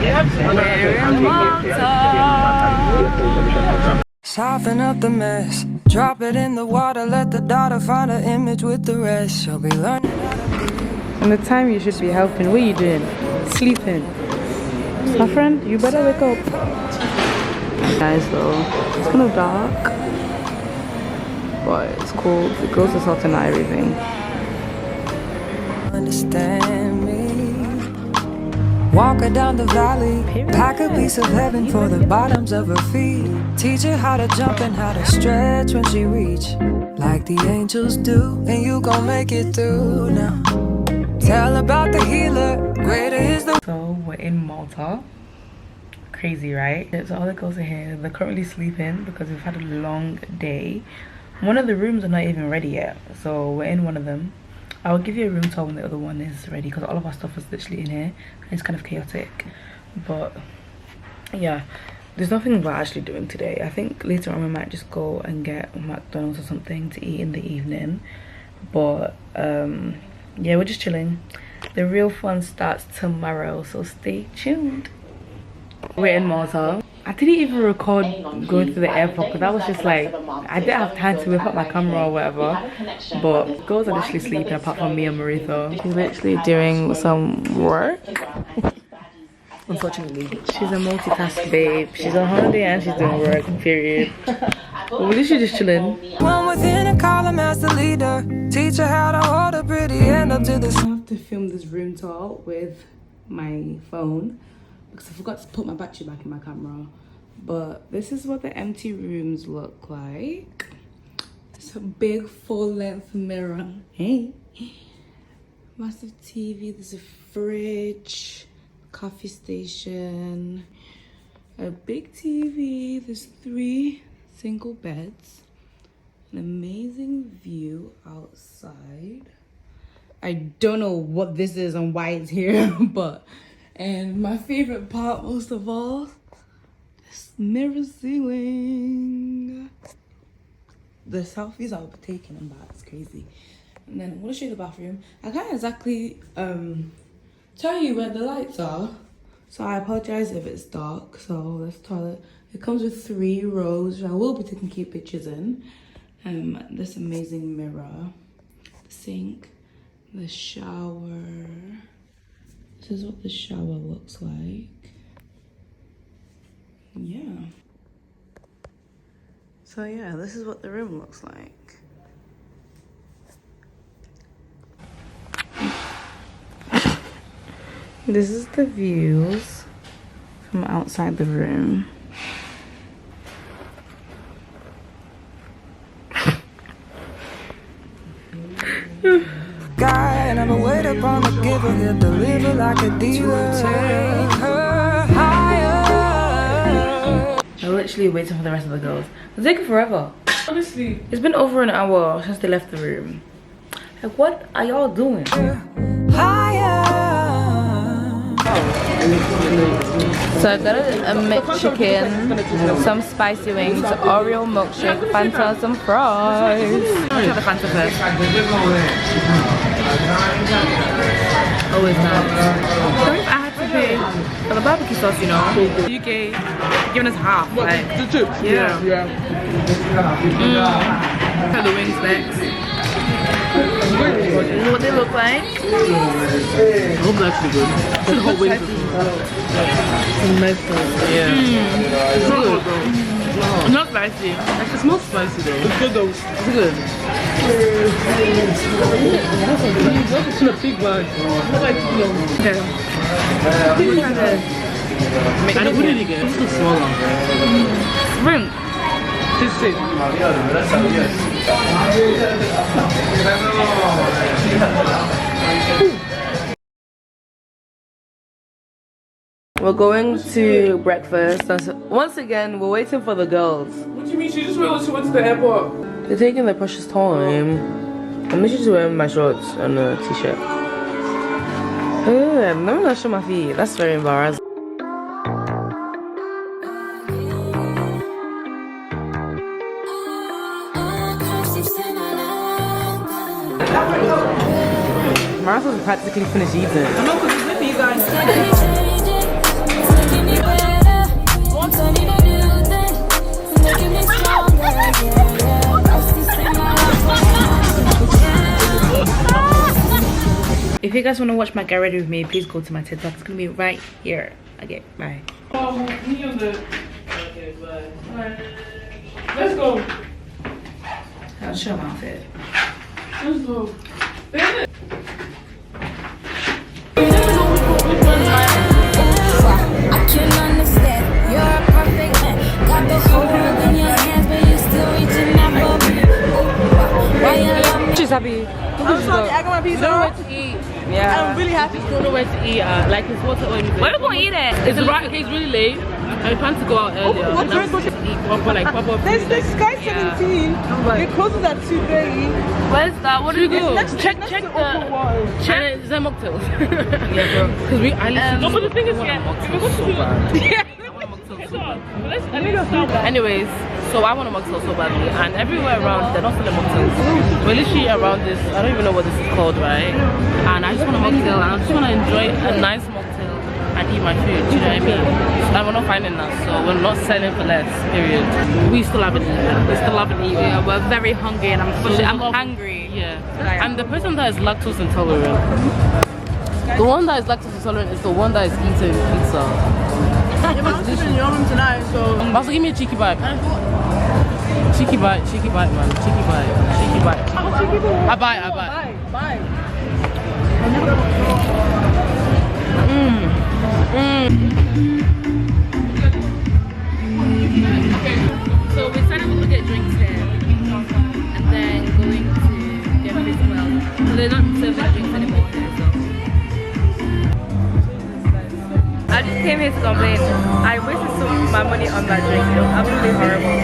We're in Malta. Soften up the mess, drop it in the water, let the daughter find her image with the rest. She'll be learning how to breathe. And the time you should be helping, what are you doing? Sleeping. My friend, you better wake up. Guys though, it's kind of dark, but it's cool. The girls are sorting out everything. Understand me. Walk her down the valley, pack a piece of heaven for the bottoms of her feet. Teach her how to jump and how to stretch when she reach, like the angels do, and you gon' make it through now. Tell about the healer, greater is the... So we're in Malta. Crazy, right? So all the girls are here. They're currently sleeping because we've had a long day. One of the rooms are not even ready yet, so we're in one of them. I'll give you a room tour when the other one is ready because all of our stuff is literally in here and it's kind of chaotic. But yeah, there's nothing we're actually doing today. I think later on we might just go and get McDonald's or something to eat in the evening. But yeah, we're just chilling. The real fun starts tomorrow, so stay tuned. We're in Malta. I didn't even record going to the airport because that was just like, I didn't have time to whip up my camera or whatever. But girls are literally sleeping apart from me and Maritha. She's literally doing some work. Unfortunately. She's a multitask babe. She's on holiday and she's doing work, period. But we're literally just chilling. One within a column as the leader. Teach her how to hold a pretty end up to the... I have to film this room tour with my phone because I forgot to put my battery back in my camera. But this is what the empty rooms look like. It's a big full-length mirror. Hey. Massive TV, there's a fridge, coffee station, a big TV, there's 3 single beds, an amazing view outside. I don't know what this is and why it's here, but, and my favorite part most of all, this mirror ceiling. The selfies I'll be taking in that is crazy. And then I'm gonna show you the bathroom. I can't exactly tell you where the lights are, so I apologize if it's dark. So this toilet, it comes with 3 rows. I will be taking cute pictures in. This amazing mirror, the sink, the shower. This is what the shower looks like. Yeah. So yeah, this is what the room looks like. This is the views from outside the room. Guy, never wait upon the giver, he'll deliver like a dealer. Take her higher. I'm literally waiting for the rest of the girls. It's taking forever. Honestly, it's been over an hour since they left the room. Like, what are y'all doing? Higher. So I got a McChicken, some spicy wings, Oreo milkshake, Fanta, some fries. Try the Fanta first. Always nice. Sorry if I had to pay for the barbecue sauce, you know. UK giving us half. Like, the chips? Yeah. Yeah. Try the wings next. This is what they look like. I hope that's actually good. The whole wings is nice. Yeah. It's not good though. It's not spicy. Like, it's not spicy though. It's good though. It's good. It's in a big bag. Not like, you know. Okay. And what did you get? It's too small. Spring. Taste it. We're going to breakfast. Once again, we're waiting for the girls. What do you mean? She just went to the airport. They're taking their precious time. I'm literally just wearing my shorts and a t-shirt. I'm not gonna show my feet. That's very embarrassing. Marathon's practically finished eating. I know, because it's with you guys. if you guys want to watch my get ready with me, please go to my TikTok. It's gonna be right here. Okay, bye. Okay, bye. Let's go. I'll show my outfit. Let's go. I can understand you're a perfect man. Got the whole world in your hands, but you still reaching out for me. Why you love me? She's happy. I'm sorry, I got my pizza. Nowhere to eat. Yeah. I'm really happy. Don't know where to eat at. Like it's water or anything. Where are we gonna eat it? It's right. Okay, it's really late. I plan to go out earlier. what time? To eat proper, like proper There's food. this Sky 17. It closes at 2:30. Where's that? What do we go? Check the. Check. Is there mocktails? Yeah, bro. Because I literally. No, but the thing is, yeah. Anyways, so I want a mocktail so badly, and everywhere around they're not selling mocktails. We're literally around this. I don't even know what this is called, right? And I just want a mocktail, and I just want to enjoy a nice mocktail and eat my food. Do you know what I mean? And we're not finding that, so we're not selling for less. Period. We still haven't eaten. We still haven't eaten. Yeah, we're very hungry, and I'm hungry. Yeah. I'm the person that is lactose intolerant. The one that is lactose intolerant is the one that is eating pizza. I'm sleeping in your room tonight, so. Also, give me a cheeky bite. Cheeky bite, man. Cheeky bite. I bite. Bye. So we decided we're gonna get drinks here, and then going to get food as well. So they're not serving drinks anymore here, so. I just came here to complain. I wasted so my money on that drink. It was absolutely horrible.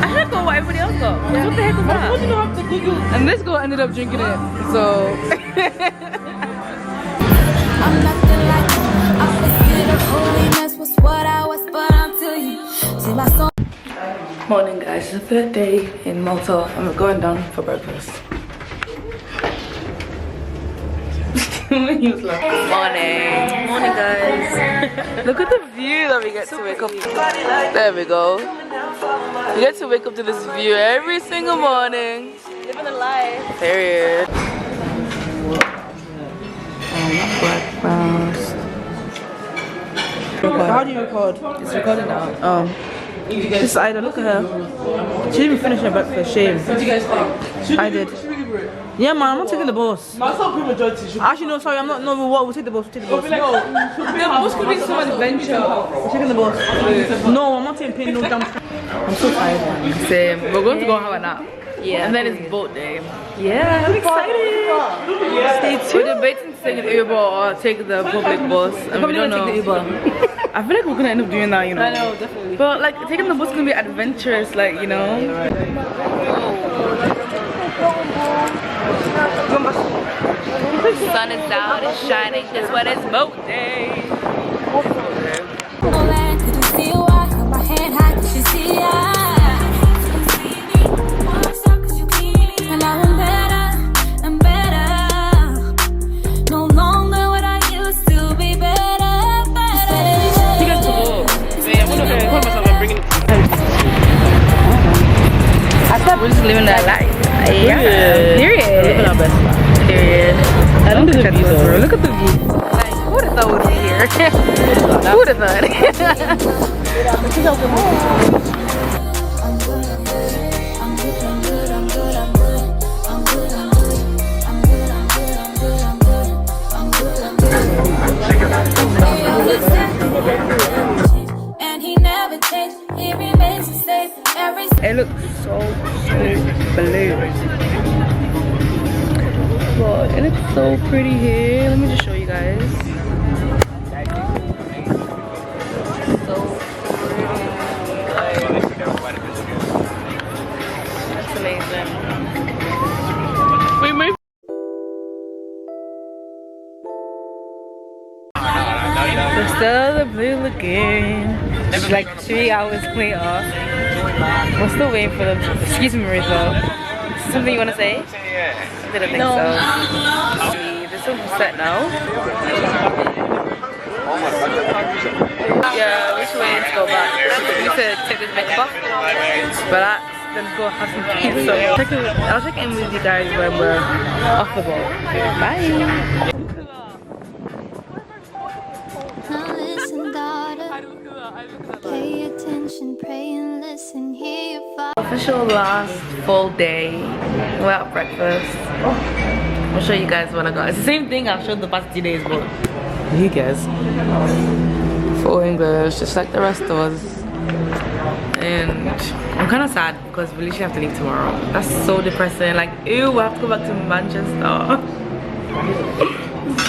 I should have got what everybody else got. What the heck was that? And this girl ended up drinking it. So I'm nothing like you. Opposite of holiness was what I was, but until you see my soul. Morning guys, it's the third day in Malta and we're going down for breakfast. Morning guys. Look at the view that we get to wake up to. There we go. You get to wake up to this view every single morning. Living a life. Period. Breakfast. How do you record? It's recording now. Oh. This is Ida, look at her. She didn't even finish her breakfast, shame. what do you guys think? I did. Yeah, man, I'm not taking the bus. Myself prematurity. Actually, no, sorry, I'm not. No, we'll take the bus. We'll take the bus. The bus could be so adventure. We're taking the bus. No, I'm not taking pain, no damn. I'm so tired. Same. We're going to go have a nap. Yeah. And then it's boat day. Yeah, I'm excited. Stay tuned. We're debating to take the Uber or take the public bus. And we don't know. Take the Uber. I feel like we're gonna end up doing that, you know. I know, definitely. But like taking the bus can be adventurous, like, you know. The sun is out, it's shining. That's what it's boat day. Could you see why? Hold my hand high, could you see I? And now I'm better and better. No longer what I used to be better. You guys to walk. Yeah, I'm gonna call myself and bring it. I thought we're just living that life. Yeah. Period. Living our best life. Period. I don't think the view though. Look at the view. Like, who would have thought we'd be here? Who would have thought? And he never changed, he remains the same every It looks so blue. But it looks so pretty here. Let me just show you guys. So pretty. That's amazing. Wait, my So still the blue lagoon. It's like 3 hours later. We're still waiting for them. Excuse me, Marissa. Something you want to say? I didn't think so. This is set now. Yeah, which way to go back? We need to take this makeup off. Relax. then go have some pizza. I'll check in with you guys when we're off the boat. Bye. Now listen, daughter. Pay attention, pray and listen. Hear your father. Official last full day without breakfast. I'll show you guys what I got. It's the same thing I've showed the past 2 days, but you guys. Full English, just like the rest of us. And I'm kind of sad because we literally have to leave tomorrow. That's so depressing. Like, ew, we have to go back to Manchester.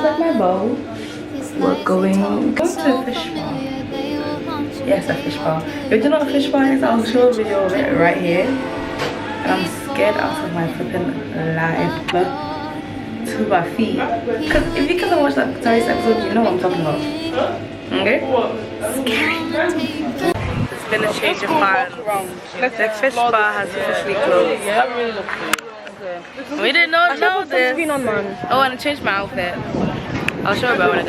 Like my bowl. We're going to the fish bar. Yes, a fish bar. If you don't know what a fish bar is, I'll show a video of it right here. And I'm scared out of my flipping life. To my feet. Because if you guys watch that Victoria's episode, you know what I'm talking about. Okay? Scary. It's been a change of plans. The fish bar has officially closed. Yeah, that really looks good. Okay. We did not know this. On, man. Oh, and I changed my outfit. I'll show you about when I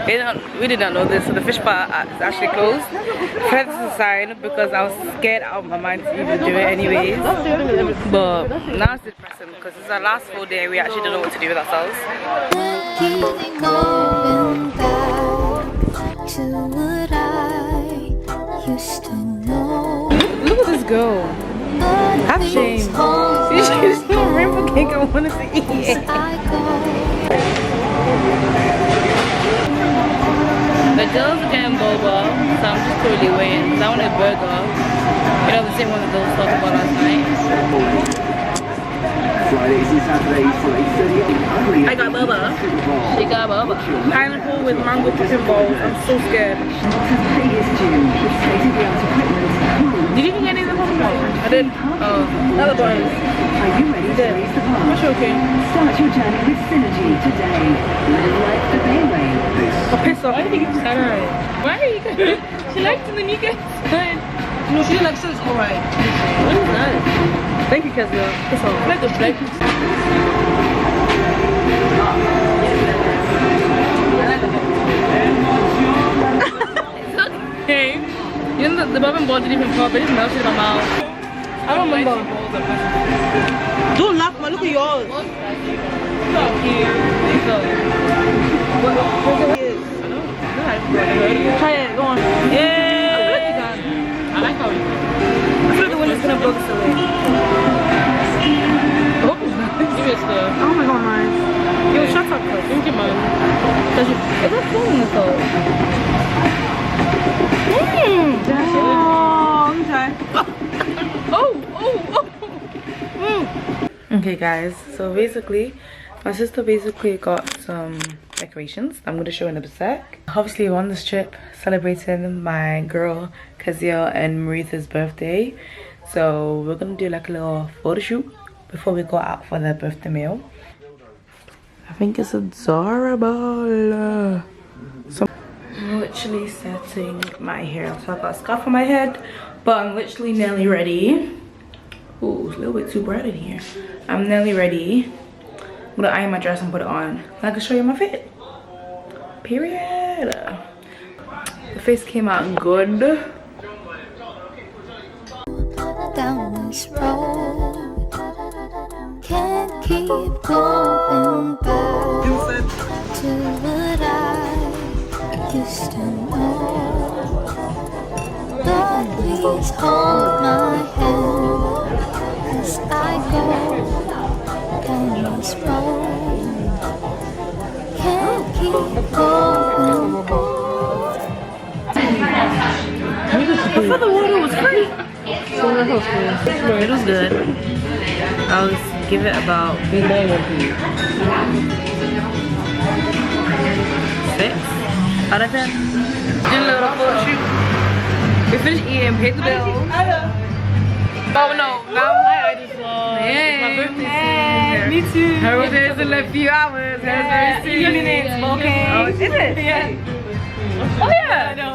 get home. We did not know this, so the fish bar is actually closed. This is a sign because I was scared out of my mind to even do it anyways. But now it's depressing because it's our last full day. We actually don't know what to do with ourselves. Keep going back to what I used to know. Look at this girl. Have shame. She's no rainbow cake I wanted to eat. The girls are getting boba, so I'm just currently waiting because I want a burger. You know, the same one that those talked about last night. I got boba. She got boba. Pineapple with mango chicken balls. I'm so scared. Did you even get any of the popcorn? I did. Oh. Another one. Are you ready to raise the bar? I'm sure okay. Start your journey with Synergy today. Live like the Bayway. I'll piss off. Why do you think it's alright? Why are you guys? She liked it and then you guys said. No, she didn't like so it's alright. What is that? Thank you, Kezia. Piss off. Like a black. It's okay. You know the bobbin ball didn't even pop, it just melted in my mouth. I don't remember. Don't laugh, man. Look at yours. So cute. Try it. Go on. I like how you I feel like the wind is gonna blow this away. I hope it's nice. Give it a stir. Oh my god, nice. Yo, shut up, cuz. Drink it, man. Is that cool in the cold? Okay guys, so basically my sister got some decorations I'm going to show in a sec. Obviously we're on this trip celebrating my girl Kezia and Maritha's birthday, so we're going to do like a little photo shoot before we go out for their birthday meal. I think it's adorable. So I'm literally setting my hair, so I've got a scarf on my head, but I'm literally nearly ready. Ooh, it's a little bit too bright in here. I'm nearly ready. I'm gonna iron my dress and put it on. And I can show you my fit. Period. The face came out good. Down this road, can't keep going back to what I used to know. Lord, please hold my hand as I go down this road. Can't keep going back. I thought the water was free. It was good. I'll give it about 6 out of 10. Did a little photo shoot. We finished eating, paid the bill. Oh no, now I just lost. It's my birthday soon. Me too. Her birthday is in a few hours. Very soon. Okay. Oh, is it? Yeah. Oh yeah. I know.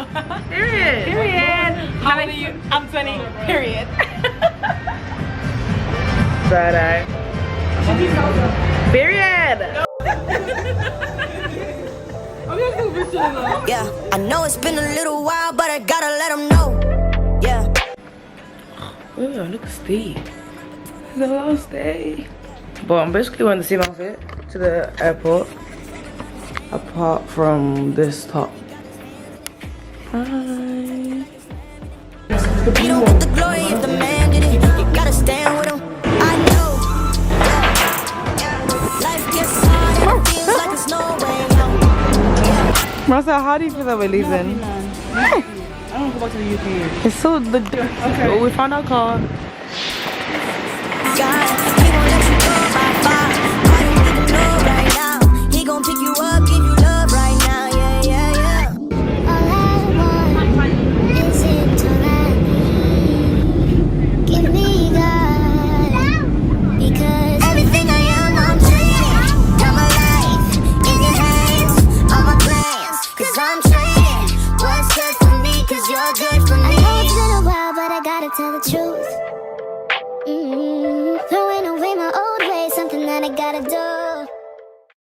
Period. Period. How old are you? I'm 20. Period. Side eye. Period. Yeah, I know it's been a little while, but I gotta let them know. Yeah. Oh, look steep. It's the last day. But I'm basically wearing the same outfit to the airport. Apart from this top. Hi. You don't get the glory if the man did it. You gotta stand with him. I know. Life gets hard and it feels like it's no way out. Marcel, how do you feel that we're leaving? I don't go back to the UK. It's so okay. We found our car. God, he won't let you go by far. All you need to know right now. He gon' pick you up, give you love right now. Yeah, yeah, yeah. All I want is it all I need. Give me God, because Everything I am, I'm trading. Got my life in your hands, all my plans. Cause I'm trading what's good for me, cause you're good for I me. know it's been a while, but I gotta tell the truth. Throwing away my old ways, something that I gotta do.